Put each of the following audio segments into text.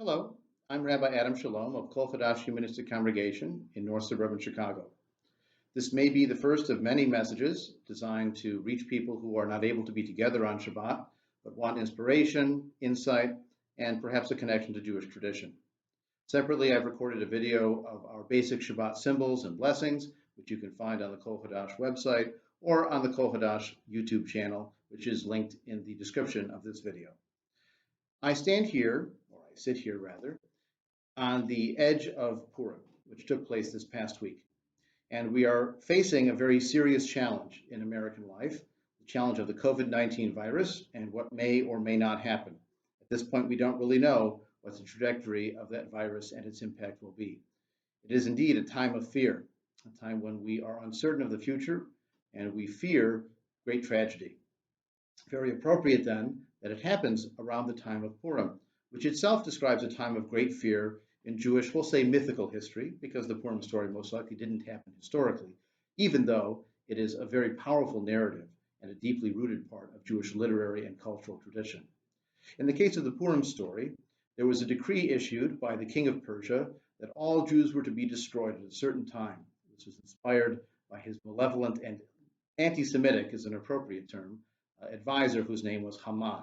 Hello, I'm Rabbi Adam Shalom of Kol Chadash Humanistic Congregation in North Suburban Chicago. This may be the first of many messages designed to reach people who are not able to be together on Shabbat, but want inspiration, insight, and perhaps a connection to Jewish tradition. Separately, I've recorded a video of our basic Shabbat symbols and blessings, which you can find on the Kol Chadash website or on the Kol Chadash YouTube channel, which is linked in the description of this video. I stand here, or I sit here rather, on the edge of Purim, which took place this past week. And we are facing a very serious challenge in American life, the challenge of the COVID-19 virus and what may or may not happen. At this point, we don't really know what the trajectory of that virus and its impact will be. It is indeed a time of fear, a time when we are uncertain of the future and we fear great tragedy. Very appropriate then that it happens around the time of Purim, which itself describes a time of great fear in Jewish, we'll say mythical history, because the Purim story most likely didn't happen historically, even though it is a very powerful narrative and a deeply rooted part of Jewish literary and cultural tradition. In the case of the Purim story, there was a decree issued by the king of Persia that all Jews were to be destroyed at a certain time. This was inspired by his malevolent and anti-Semitic is an appropriate term, advisor whose name was Haman.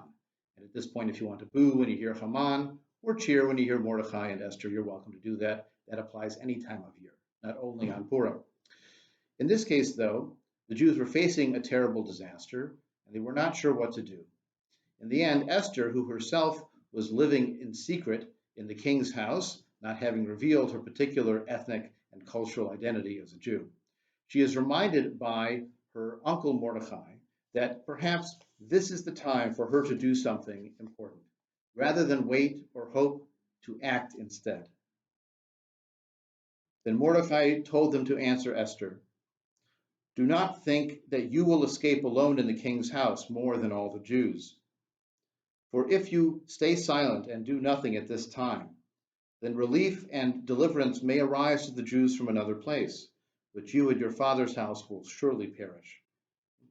And at this point, if you want to boo when you hear Haman or cheer when you hear Mordecai and Esther, you're welcome to do that. That applies any time of year, not only on Purim. In this case, though, the Jews were facing a terrible disaster, and they were not sure what to do. In the end, Esther, who herself was living in secret in the king's house, not having revealed her particular ethnic and cultural identity as a Jew, she is reminded by her uncle Mordecai that perhaps this is the time for her to do something important, rather than wait or hope to act instead. Then Mordecai told them to answer Esther, "Do not think that you will escape alone in the king's house more than all the Jews. For if you stay silent and do nothing at this time, then relief and deliverance may arise to the Jews from another place, but you and your father's house will surely perish.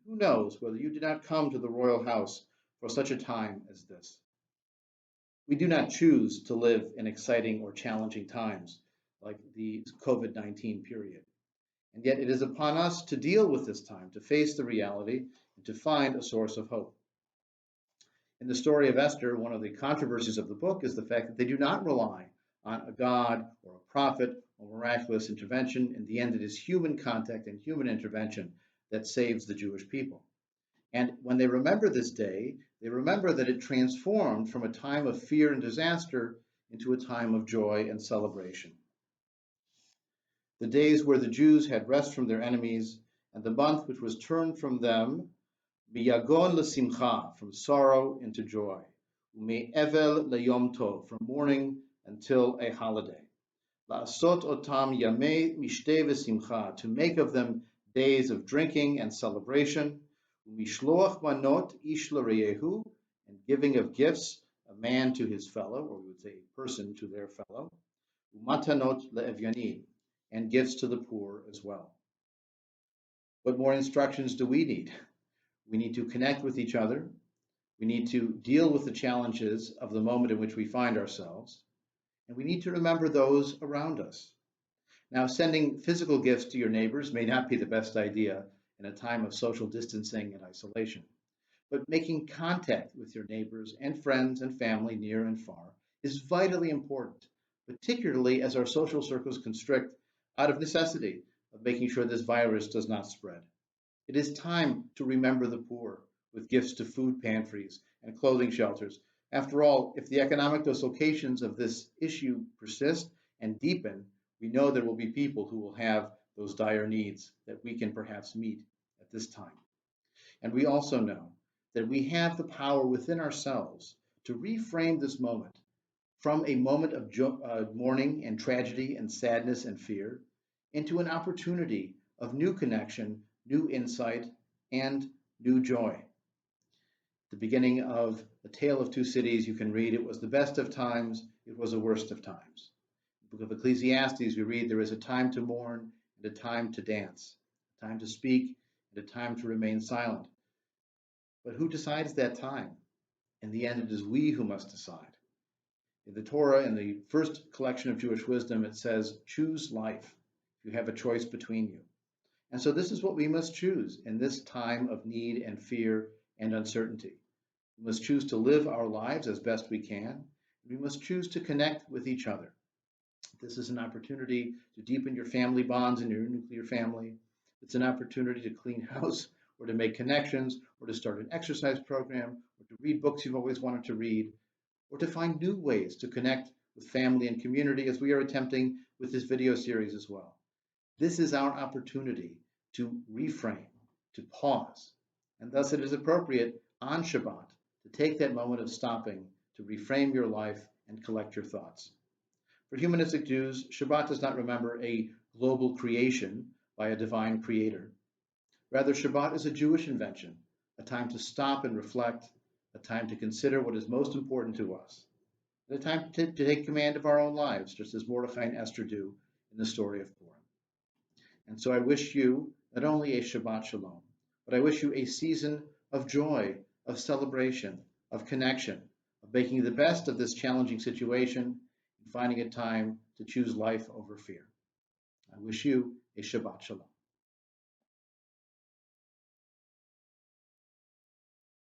Who knows whether you did not come to the royal house for such a time as this?" We do not choose to live in exciting or challenging times like the COVID-19 period. And yet it is upon us to deal with this time, to face the reality, and to find a source of hope. In the story of Esther, one of the controversies of the book is the fact that they do not rely on a god or a prophet or miraculous intervention. In the end, it is human contact and human intervention that saves the Jewish people. And when they remember this day, they remember that it transformed from a time of fear and disaster into a time of joy and celebration. The days where the Jews had rest from their enemies, and the month which was turned from them, miyagon lesimcha, from sorrow into joy, ume'evel leyom tov, from mourning until a holiday. La'asot otam yamei mishteh v'simcha, to make of them days of drinking and celebration, umishloach manot ish l'reyehu, and giving of gifts, a man to his fellow, or we would say a person to their fellow, umatanot le'evyanim, and gifts to the poor as well. What more instructions do we need? We need to connect with each other. We need to deal with the challenges of the moment in which we find ourselves. And we need to remember those around us. Now, sending physical gifts to your neighbors may not be the best idea in a time of social distancing and isolation. But making contact with your neighbors and friends and family near and far is vitally important, particularly as our social circles constrict out of necessity of making sure this virus does not spread. It is time to remember the poor with gifts to food pantries and clothing shelters. After all, if the economic dislocations of this issue persist and deepen, we know there will be people who will have those dire needs that we can perhaps meet at this time. And we also know that we have the power within ourselves to reframe this moment from a moment of mourning and tragedy and sadness and fear into an opportunity of new connection, new insight, and new joy. The beginning of A Tale of Two Cities, you can read, it was the best of times, it was the worst of times. In the book of Ecclesiastes, we read, there is a time to mourn and a time to dance, a time to speak and a time to remain silent. But who decides that time? In the end, it is we who must decide. In the Torah, in the first collection of Jewish wisdom, it says, choose life. You have a choice between you. And so this is what we must choose in this time of need and fear and uncertainty. We must choose to live our lives as best we can. We must choose to connect with each other. This is an opportunity to deepen your family bonds in your nuclear family. It's an opportunity to clean house or to make connections or to start an exercise program or to read books you've always wanted to read or to find new ways to connect with family and community as we are attempting with this video series as well. This is our opportunity to reframe, to pause, and thus it is appropriate on Shabbat to take that moment of stopping to reframe your life and collect your thoughts. For humanistic Jews, Shabbat does not remember a global creation by a divine creator. Rather, Shabbat is a Jewish invention, a time to stop and reflect, a time to consider what is most important to us, and a time to take command of our own lives, just as Mordecai and Esther do in the story of Purim. And so I wish you not only a Shabbat Shalom, but I wish you a season of joy, of celebration, of connection, of making the best of this challenging situation and finding a time to choose life over fear. I wish you a Shabbat Shalom.